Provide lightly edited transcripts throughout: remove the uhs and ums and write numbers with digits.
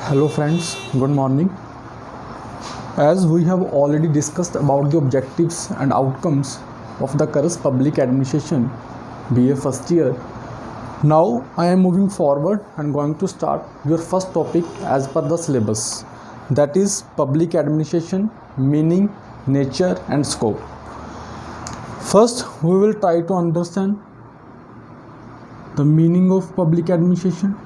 Hello friends, good morning. As we have already discussed about the objectives and outcomes of the CARS Public Administration BA first year, now I am moving forward and going to start your first topic as per the syllabus, that is Public Administration, meaning, nature and scope. First, we will try to understand the meaning of public administration.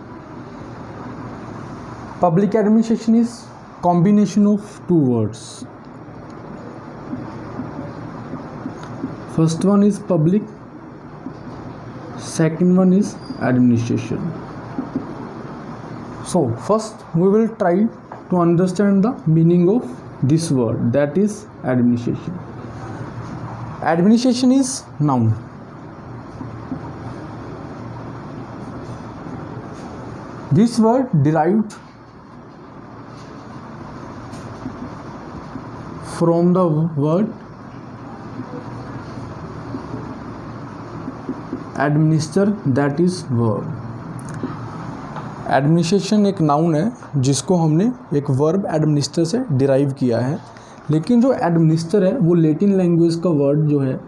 Public administration is combination of two words. First one is public, second one is administration. So first we will try to understand the meaning of this word, that is administration. Administration is noun. This word derived from the word administer, that is verb. Administration एक noun है जिसको हमने एक verb administer से derive किया है, लेकिन जो एडमिनिस्टर है वो लैटिन लैंग्वेज का वर्ड जो है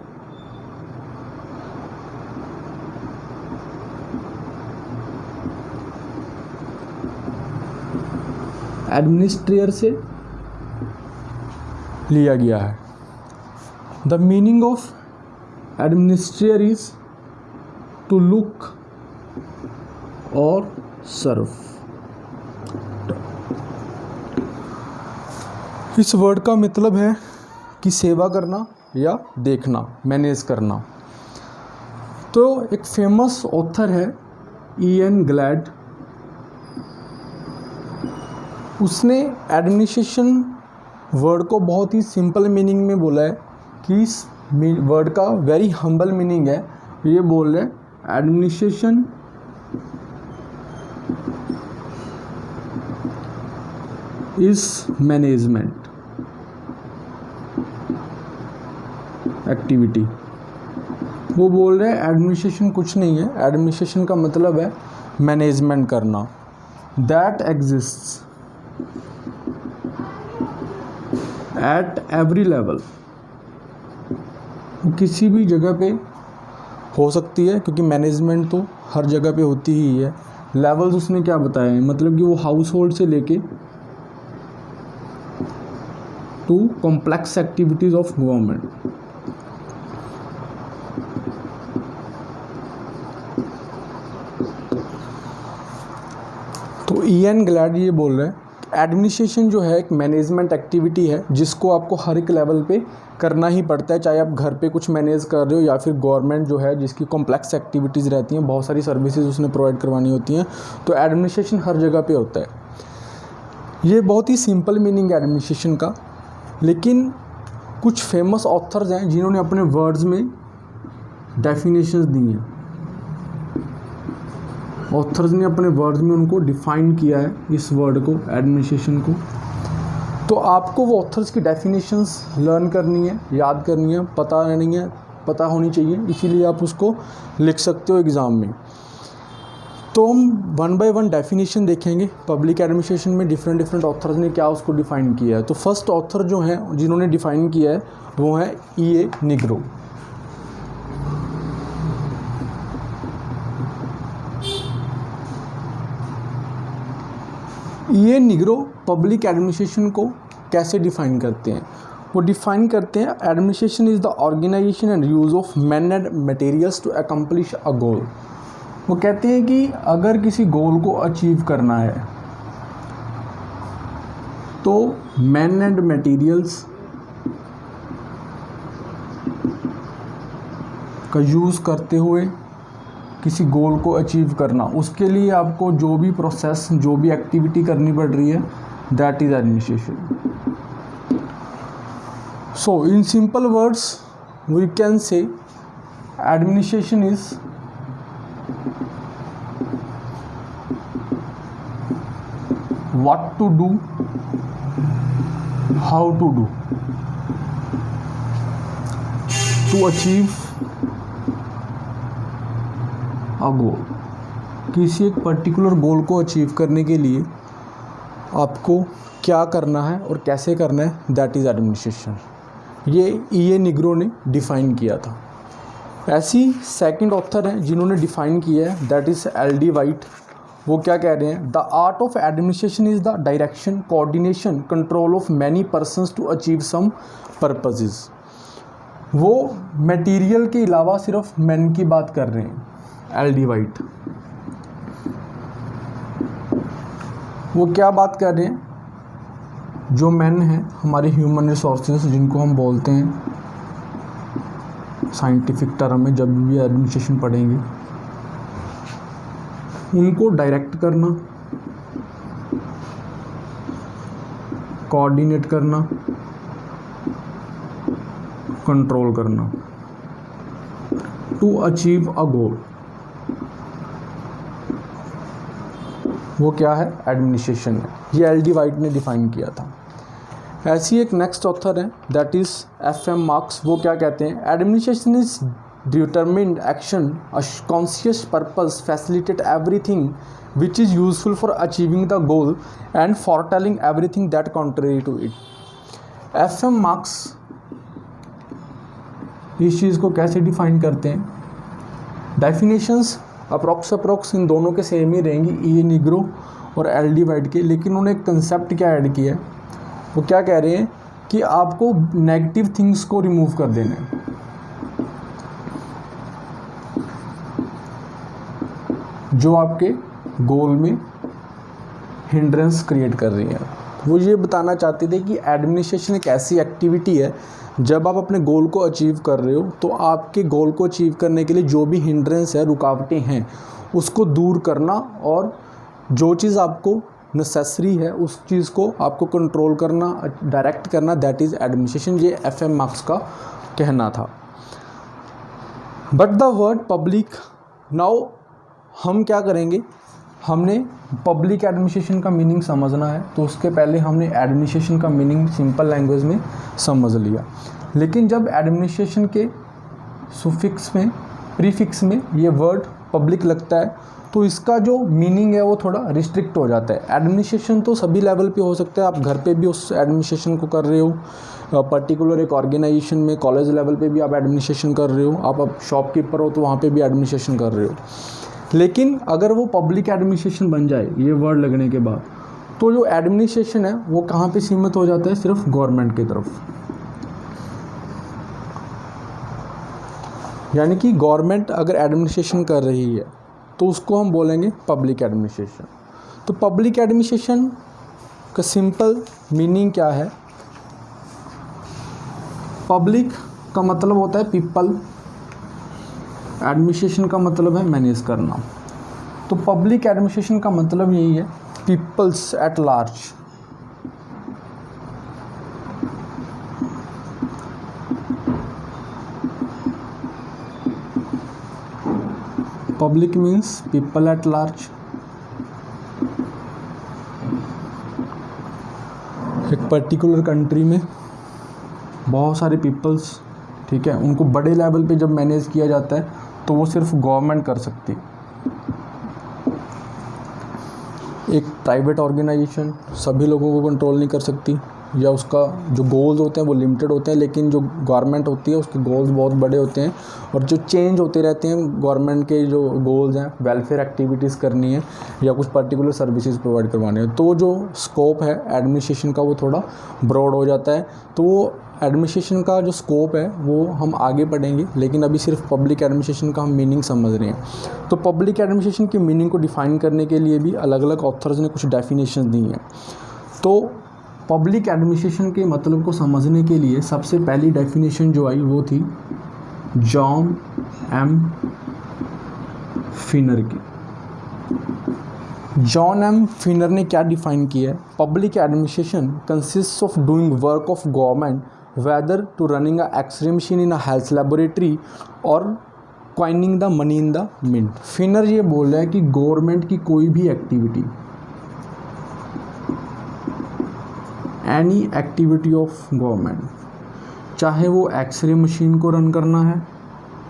एडमिनिस्ट्रेटर से लिया गया है. The meaning of administrator is to look और सर्व. इस वर्ड का मतलब है कि सेवा करना या देखना, मैनेज करना. तो एक फेमस ऑथर है E.N. ग्लैड, उसने एडमिनिस्ट्रेशन वर्ड को बहुत ही सिंपल मीनिंग में बोला है कि इस वर्ड का वेरी हम्बल मीनिंग है. ये बोल रहे हैं एडमिनिस्ट्रेशन इज मैनेजमेंट एक्टिविटी. वो बोल रहे हैं एडमिनिस्ट्रेशन कुछ नहीं है, एडमिनिस्ट्रेशन का मतलब है मैनेजमेंट करना. That exists at every level. किसी भी जगह पे हो सकती है, क्योंकि मैनेजमेंट तो हर जगह पे होती ही है. लेवल्स उसने क्या बताए हैं, मतलब कि वो हाउस होल्ड से लेके to complex activities of government. तो E.N. ग्लैड ये बोल रहे हैं एडमिनिस्ट्रेशन जो है एक मैनेजमेंट एक्टिविटी है जिसको आपको हर एक लेवल पे करना ही पड़ता है, चाहे आप घर पे कुछ मैनेज कर रहे हो या फिर गवर्नमेंट जो है जिसकी कॉम्प्लेक्स एक्टिविटीज़ रहती हैं, बहुत सारी सर्विसेज उसने प्रोवाइड करवानी होती हैं, तो एडमिनिस्ट्रेशन हर जगह पे होता है. ये बहुत ही सिंपल मीनिंग है एडमिनिस्ट्रेशन का, लेकिन कुछ फेमस ऑथर्स हैं जिन्होंने अपने वर्ड्स में डेफिनेशंस दी हैं. ऑथर्स ने अपने वर्ड्स में उनको डिफ़ाइन किया है इस वर्ड को, एडमिनिस्ट्रेशन को. तो आपको वो ऑथर्स की डेफिनेशंस लर्न करनी है, याद करनी है, पता होनी चाहिए, इसीलिए आप उसको लिख सकते हो एग्ज़ाम में. तो हम वन बाय वन डेफिनेशन देखेंगे पब्लिक एडमिनिस्ट्रेशन में डिफरेंट ऑथर्स ने क्या उसको डिफ़ाइन किया है. तो फर्स्ट ऑथर जो हैं जिन्होंने डिफ़ाइन किया है वो है E.A. Negro. E.A. Negro public administration को कैसे डिफ़ाइन करते हैं? वो डिफ़ाइन करते हैं administration is the organisation and use of man and materials to accomplish a goal. वो कहते हैं कि अगर किसी गोल को अचीव करना है तो मैन एंड मटेरियल्स का यूज़ करते हुए किसी गोल को अचीव करना, उसके लिए आपको जो भी प्रोसेस, जो भी एक्टिविटी करनी पड़ रही है, that is administration. So in simple words we can say administration is what to do, how to do to achieve a goal. किसी एक पर्टिकुलर गोल को अचीव करने के लिए आपको क्या करना है और कैसे करना है, दैट इज़ एडमिनिस्ट्रेशन। ये ई.ए. निग्रो ने डिफ़ाइन किया था। ऐसी सेकंड ऑथर हैं जिन्होंने डिफ़ाइन किया है, दैट इज़ एल.डी. वाइट। वो क्या कह रहे हैं, the art of administration is the direction, coordination, control of many persons to achieve some purposes. वो मटेरियल के अलावा सिर्फ मैन की बात कर रहे हैं, एल.डी. वाइट। वो क्या बात कर रहे हैं, जो मैन हैं हमारे ह्यूमन रिसोर्सेज, जिनको हम बोलते हैं साइंटिफिक टर्म में जब भी एडमिनिस्ट्रेशन पढ़ेंगे, उनको डायरेक्ट करना, कोऑर्डिनेट करना, कंट्रोल करना, टू अचीव अ गोल, वो क्या है, एडमिनिस्ट्रेशन है। ये एल.डी. वाइट ने डिफाइन किया था। ऐसी एक नेक्स्ट ऑथर है, दैट इज़ एफ.एम. मार्क्स। वो क्या कहते हैं, administration is determined action, a conscious purpose, facilitate everything which is useful for achieving the goal and foretelling everything that contrary to it. F M. Marx इस चीज़ को कैसे define करते हैं, डेफिनेशंस अप्रॉक्स इन दोनों के सेम ही रहेंगी, ई.ए. निग्रो और एल.डी. वाइट के, लेकिन उन्होंने एक कंसेप्ट क्या ऐड किया है, वो क्या कह रहे हैं कि आपको नेगेटिव थिंग्स को रिमूव कर देना है। जो आपके गोल में हिंड्रेंस क्रिएट कर रही है। वो ये बताना चाहते थे कि एडमिनिस्ट्रेशन एक ऐसी एक्टिविटी है, जब आप अपने गोल को अचीव कर रहे हो तो आपके गोल को अचीव करने के लिए जो भी हिंड्रेंस है, रुकावटें हैं, उसको दूर करना, और जो चीज़ आपको नेसेसरी है उस चीज़ को आपको कंट्रोल करना, डायरेक्ट करना, दैट इज़ एडमिनिस्ट्रेशन। ये एफ.एम. मार्क्स का कहना था। But the word public, now हम क्या करेंगे, हमने पब्लिक एडमिनिस्ट्रेशन का मीनिंग समझना है, तो उसके पहले हमने एडमिनिस्ट्रेशन का मीनिंग सिंपल लैंग्वेज में समझ लिया। लेकिन जब एडमिनिस्ट्रेशन के सुफिक्स में, प्रीफिक्स में ये वर्ड पब्लिक लगता है, तो इसका जो मीनिंग है वो थोड़ा रिस्ट्रिक्ट हो जाता है। एडमिनिस्ट्रेशन तो सभी लेवल पे हो सकता है, आप घर पे भी उस एडमिनिस्ट्रेशन को कर रहे हो, पर्टिकुलर एक ऑर्गेनाइजेशन में, कॉलेज लेवल पे भी आप एडमिनिस्ट्रेशन कर रहे हो, आप शॉपकीपर हो तो वहाँ पे भी एडमिनिस्ट्रेशन कर रहे हो। लेकिन अगर वो पब्लिक एडमिनिस्ट्रेशन बन जाए ये वर्ड लगने के बाद, तो जो एडमिनिस्ट्रेशन है वो कहाँ पे सीमित हो जाता है, सिर्फ गवर्नमेंट की तरफ। यानी कि गवर्नमेंट अगर एडमिनिस्ट्रेशन कर रही है तो उसको हम बोलेंगे पब्लिक एडमिनिस्ट्रेशन। तो पब्लिक एडमिनिस्ट्रेशन का सिंपल मीनिंग क्या है, पब्लिक का मतलब होता है पीपल, एडमिनिस्ट्रेशन का मतलब है मैनेज करना। तो पब्लिक एडमिनिस्ट्रेशन का मतलब यही है, peoples at large. Public means people at large. एक पर्टिकुलर कंट्री में बहुत सारे पीपल्स, ठीक है, उनको बड़े लेवल पे जब मैनेज किया जाता है तो वो सिर्फ गवर्नमेंट कर सकती। एक प्राइवेट ऑर्गेनाइजेशन सभी लोगों को कंट्रोल नहीं कर सकती, या उसका जो गोल्स होते हैं वो लिमिटेड होते हैं, लेकिन जो गवर्नमेंट होती है उसके गोल्स बहुत बड़े होते हैं, और जो चेंज होते रहते हैं। गवर्नमेंट के जो गोल्स हैं, वेलफेयर एक्टिविटीज़ करनी है या कुछ पर्टिकुलर सर्विसेज प्रोवाइड करवाने हैं, तो जो स्कोप है एडमिनिस्ट्रेशन का वो थोड़ा ब्रॉड हो जाता है। तो वो एडमिनिस्ट्रेशन का जो स्कोप है वो हम आगे पढ़ेंगे, लेकिन अभी सिर्फ पब्लिक एडमिनिस्ट्रेशन का हम मीनिंग समझ रहे हैं। तो पब्लिक एडमिनिस्ट्रेशन की मीनिंग को डिफ़ाइन करने के लिए भी अलग अलग ऑथर्स ने कुछ डेफिनेशन दी हैं। तो पब्लिक एडमिनिस्ट्रेशन के मतलब को समझने के लिए सबसे पहली डेफिनेशन जो आई वो थी जॉन एम फिनर की। जॉन एम फिनर ने क्या डिफाइन किया है, public administration consist of doing work of government whether to running a X-ray machine in a health laboratory और coining the money in the mint. Pfiffner ये बोल रहा है कि गवर्नमेंट की कोई भी activity, any activity of government, चाहे वो एक्सरे मशीन को रन करना है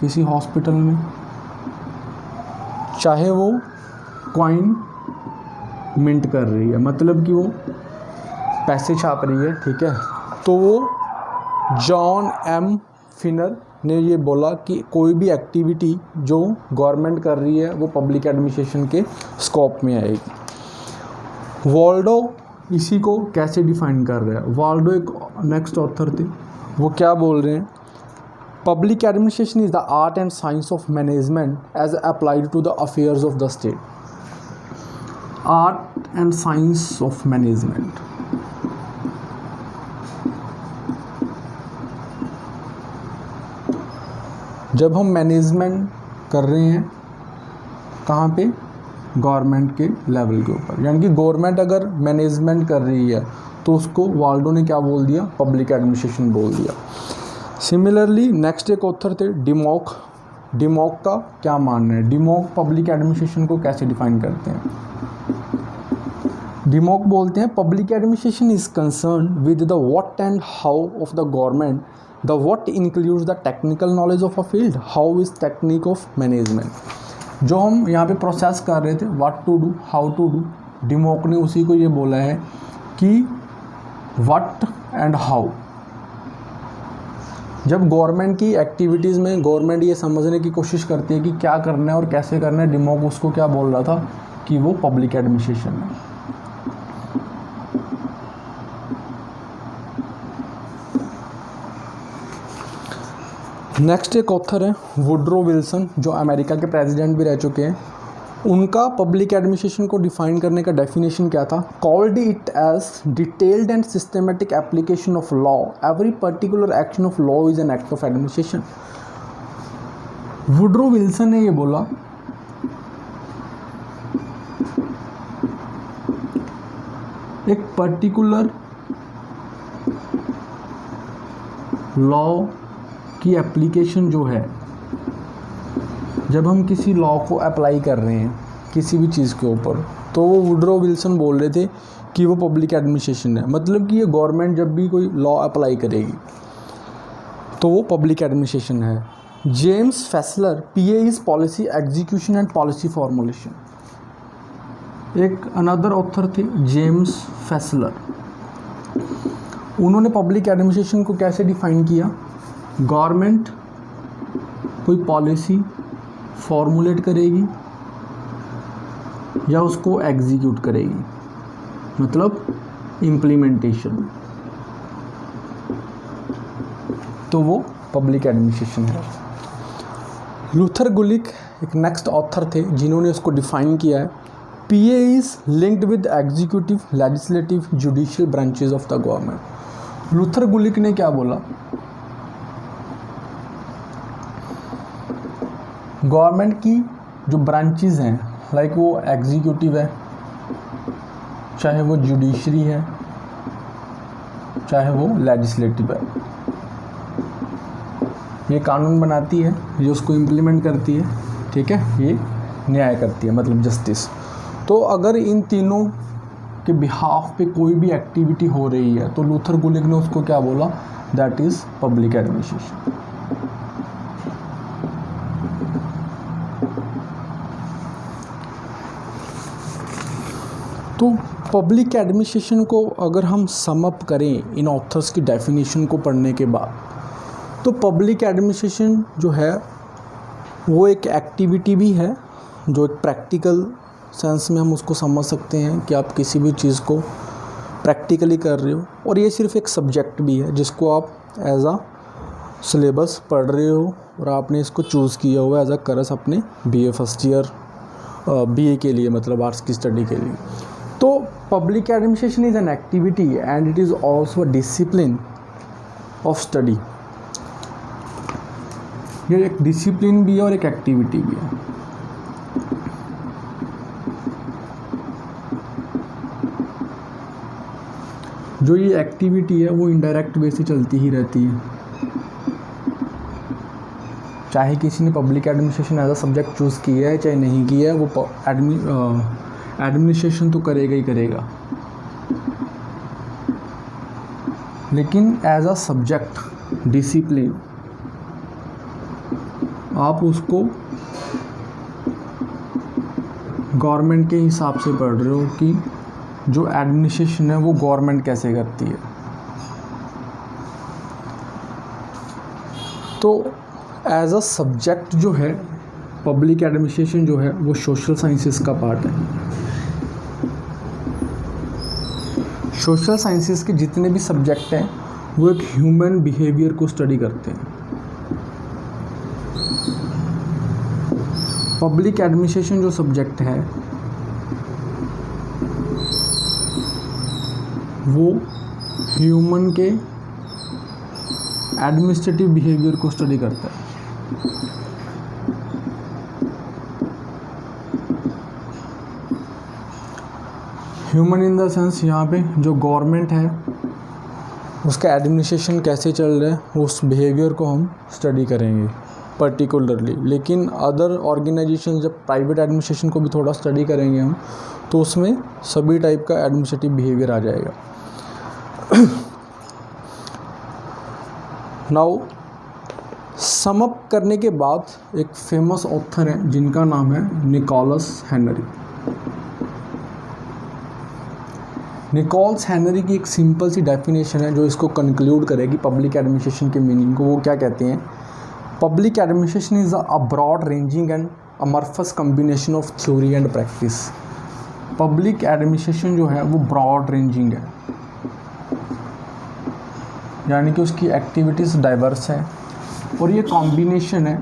किसी हॉस्पिटल में, चाहे वो क्वाइन मिंट कर रही है, मतलब कि वो पैसे छाप रही है, ठीक है। तो वो जॉन एम फिनर ने ये बोला कि कोई भी एक्टिविटी जो गवर्नमेंट कर रही है वो पब्लिक एडमिनिस्ट्रेशन के स्कोप में आएगी। वाल्डो इसी को कैसे डिफाइन कर रहा है? वाल्डो एक नेक्स्ट ऑथर थे, वो क्या बोल रहे हैं? Public administration is the art and science of management as applied to the affairs of the state. Art and science of management, जब हम मैनेजमेंट कर रहे हैं कहाँ पे? गवर्नमेंट के लेवल के ऊपर, यानी कि गवर्नमेंट अगर मैनेजमेंट कर रही है तो उसको वाल्डो ने क्या बोल दिया? पब्लिक एडमिनिस्ट्रेशन बोल दिया। सिमिलरली नेक्स्ट एक ऑथर थे डिमॉक। डिमॉक का क्या मानना है? डिमॉक पब्लिक एडमिनिस्ट्रेशन को कैसे डिफाइन करते हैं? डिमॉक बोलते हैं public administration is concern with the what and how of the government. The what includes the technical knowledge of a field, how is technique of management. जो हम यहाँ पे प्रोसेस कर रहे थे, what to do, how to do, Dimock ने उसी को ये बोला है कि व्हाट एंड हाउ। जब गवर्नमेंट की एक्टिविटीज़ में गवर्नमेंट ये समझने की कोशिश करती है कि क्या करना है और कैसे करना है, डिमॉक उसको क्या बोल रहा था कि वो पब्लिक एडमिनिस्ट्रेशन है। नेक्स्ट एक ऑथर है वुड्रो विल्सन, जो अमेरिका के प्रेसिडेंट भी रह चुके हैं। उनका पब्लिक एडमिनिस्ट्रेशन को डिफाइन करने का डेफिनेशन क्या था? Called it as detailed and systematic application of law. Every particular action of law is an act of administration. Woodrow Wilson ने ये बोला एक पर्टिकुलर लॉ की एप्लीकेशन जो है, जब हम किसी लॉ को अप्लाई कर रहे हैं किसी भी चीज़ के ऊपर, तो वो वुड्रो विल्सन बोल रहे थे कि वो पब्लिक एडमिनिस्ट्रेशन है। मतलब कि ये गवर्नमेंट जब भी कोई लॉ अप्लाई करेगी तो वो पब्लिक एडमिनिस्ट्रेशन है। James Fesler, PA is policy execution and policy formulation. एक अनदर ऑथर थे जेम्स फेसलर, उन्होंने पब्लिक एडमिनिस्ट्रेशन को कैसे डिफाइन किया? गवर्नमेंट कोई पॉलिसी फॉर्मुलेट करेगी या उसको एग्जीक्यूट करेगी, मतलब इम्प्लीमेंटेशन, तो वो पब्लिक एडमिनिस्ट्रेशन है। लूथर गुलिक एक नेक्स्ट ऑथर थे जिन्होंने उसको डिफाइन किया है। PA is linked with executive, legislative, judicial branches of the government. Luther Gulick ने क्या बोला? गवर्नमेंट की जो ब्रांचेस हैं, लाइक वो एग्जीक्यूटिव है, चाहे वो जुडिशरी है, चाहे वो लेजिस्लेटिव है, ये कानून बनाती है, ये उसको इम्प्लीमेंट करती है, ठीक है, ये न्याय करती है, मतलब जस्टिस। तो अगर इन तीनों के बिहाफ पे कोई भी एक्टिविटी हो रही है तो लूथर गुलिक ने उसको क्या बोला? That is public administration. तो पब्लिक एडमिनिस्ट्रेशन को अगर हम सम अप करें इन ऑथर्स की डेफिनेशन को पढ़ने के बाद, तो पब्लिक एडमिनिस्ट्रेशन जो है वो एक एक्टिविटी भी है, जो एक प्रैक्टिकल सेंस में हम उसको समझ सकते हैं कि आप किसी भी चीज़ को प्रैक्टिकली कर रहे हो, और ये सिर्फ एक सब्जेक्ट भी है जिसको आप एज अ सिलेबस पढ़ रहे हो और आपने इसको चूज़ किया हुआ एज अ करस अपने बीए फर्स्ट ईयर बीए के लिए, मतलब आर्ट्स की स्टडी के लिए। तो public administration is an activity and it is also a discipline of study. ये एक डिसिप्लिन भी है और एक एक्टिविटी भी है। जो ये एक्टिविटी है वो इनडायरेक्ट वे से चलती ही रहती है, चाहे किसी ने public administration as a subject choose किया है चाहे नहीं किया है, वो एडमिनिस्ट्रेशन तो करेगा ही करेगा, लेकिन एज अ सब्जेक्ट डिसिप्लिन आप उसको गवर्नमेंट के हिसाब से पढ़ रहे हो कि जो एडमिनिस्ट्रेशन है वो गवर्नमेंट कैसे करती है। तो एज अ सब्जेक्ट जो है पब्लिक एडमिनिस्ट्रेशन जो है वो सोशल साइंसेस का पार्ट है। सोशल साइंसेस के जितने भी सब्जेक्ट हैं वो एक ह्यूमन बिहेवियर को स्टडी करते हैं। पब्लिक एडमिनिस्ट्रेशन जो सब्जेक्ट है वो ह्यूमन के एडमिनिस्ट्रेटिव बिहेवियर को स्टडी करता है। ह्यूमन इन द सेंस यहाँ पे जो गवर्नमेंट है उसका एडमिनिस्ट्रेशन कैसे चल रहा है उस बिहेवियर को हम स्टडी करेंगे पर्टिकुलरली। लेकिन अदर ऑर्गेनाइजेशन जब प्राइवेट एडमिनिस्ट्रेशन को भी थोड़ा स्टडी करेंगे हम तो उसमें सभी टाइप का एडमिनिस्ट्रेटिव बिहेवियर आ जाएगा। नाउ सम अप करने के बाद एक फेमस ऑथर है जिनका नाम है निकोलस हेनरी। निकोलस हेनरी की एक सिंपल सी डेफिनेशन है जो इसको कंक्लूड करेगी पब्लिक एडमिनिस्ट्रेशन के मीनिंग को। वो क्या कहते हैं, public administration is a broad ranging and amorphous combination of theory and practice. Public administration जो है वो ब्रॉड रेंजिंग है, यानी कि उसकी एक्टिविटीज़ डाइवर्स है और ये कॉम्बिनेशन है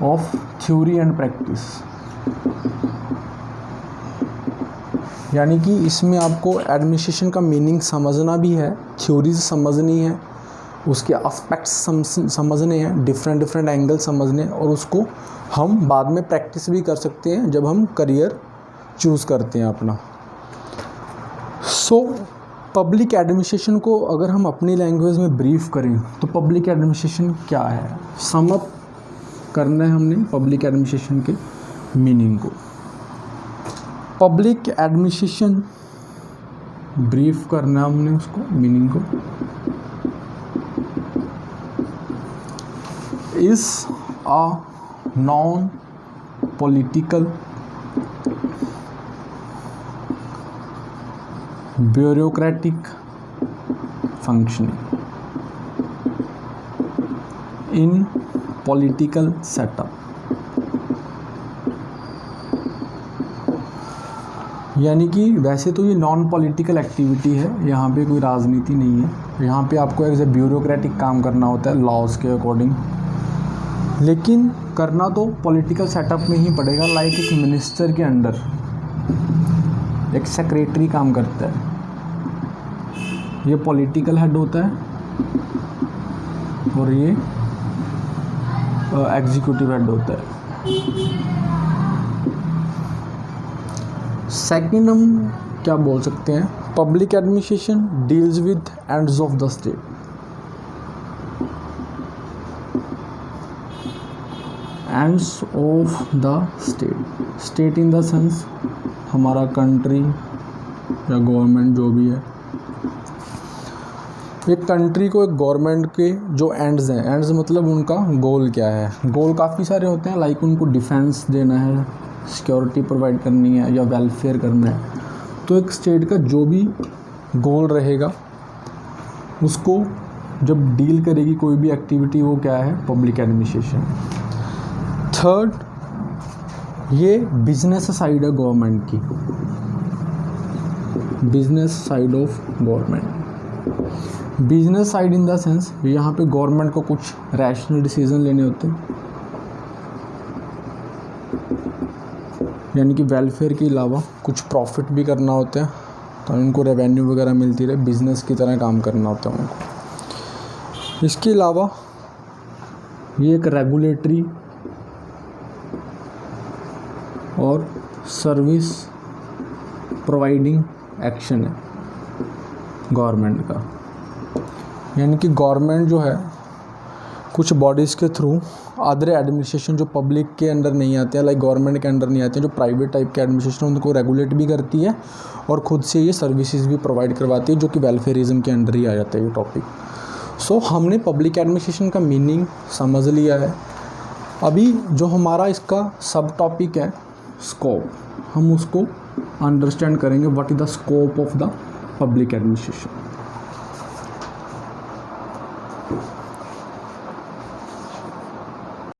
ऑफ थ्योरी एंड प्रैक्टिस। यानी कि इसमें आपको एडमिनिस्ट्रेशन का मीनिंग समझना भी है, थ्योरीज समझनी है, उसके एस्पेक्ट्स समझने हैं, डिफरेंट एंगल समझने, और उसको हम बाद में प्रैक्टिस भी कर सकते हैं जब हम करियर चूज़ करते हैं अपना। सो पब्लिक एडमिनिस्ट्रेशन को अगर हम अपनी लैंग्वेज में ब्रीफ करें तो पब्लिक एडमिनिस्ट्रेशन क्या है, सम अप करना है हमने पब्लिक एडमिनिस्ट्रेशन के मीनिंग को। पब्लिक एडमिनिस्ट्रेशन ब्रीफ करना है हमने उसको मीनिंग को, is a non political bureaucratic functioning in political setup। यानी कि वैसे तो ये नॉन पॉलिटिकल एक्टिविटी है, यहाँ पे कोई राजनीति नहीं है, यहाँ पे आपको एज ए ब्यूरोक्रेटिक काम करना होता है लॉज के अकॉर्डिंग, लेकिन करना तो पॉलिटिकल सेटअप में ही पड़ेगा। लाइक एक मिनिस्टर के अंडर एक सेक्रेटरी काम करता है, ये पॉलिटिकल हेड होता है और ये एग्जीक्यूटिव हेड होता है। सेकंड हम क्या बोल सकते हैं, public administration deals with ends of the state. Ends of the state, state in the sense हमारा कंट्री या गवर्नमेंट जो भी है। एक कंट्री को एक गवर्नमेंट के जो एंड्स हैं, एंड्स मतलब उनका गोल क्या है, गोल काफ़ी सारे होते हैं, लाइक उनको डिफेंस देना है, सिक्योरिटी प्रोवाइड करनी है या वेलफेयर करना है। तो एक स्टेट का जो भी गोल रहेगा उसको जब डील करेगी कोई भी एक्टिविटी, वो क्या है, पब्लिक एडमिनिस्ट्रेशन। थर्ड, ये बिजनेस साइड है गवर्नमेंट की, business side of government. Business side in the sense यहाँ पे गवर्नमेंट को कुछ रैशनल डिसीजन लेने होते हैं, यानी कि वेलफेयर के अलावा कुछ प्रॉफिट भी करना होता है, तो उनको रेवेन्यू वगैरह मिलती रहे, बिजनेस की तरह काम करना होता है उनको। इसके अलावा ये एक रेगुलेटरी और सर्विस प्रोवाइडिंग एक्शन है गवर्नमेंट का। यानी कि गवर्नमेंट जो है कुछ बॉडीज़ के थ्रू अदर एडमिनिस्ट्रेशन जो पब्लिक के अंडर नहीं आते हैं, लाइक गवर्नमेंट के अंडर नहीं आते हैं, जो प्राइवेट टाइप के एडमिनिस्ट्रेशन उनको रेगुलेट भी करती है और ख़ुद से ये सर्विसेज भी प्रोवाइड करवाती है, जो कि वेलफेयरिज्म के अंडर ही आ जाता है ये टॉपिक। सो हमने पब्लिक एडमिनिस्ट्रेशन का मीनिंग समझ लिया है। अभी जो हमारा इसका सब टॉपिक है स्कोप, हम उसको अंडरस्टैंड करेंगे what is the scope of the public administration.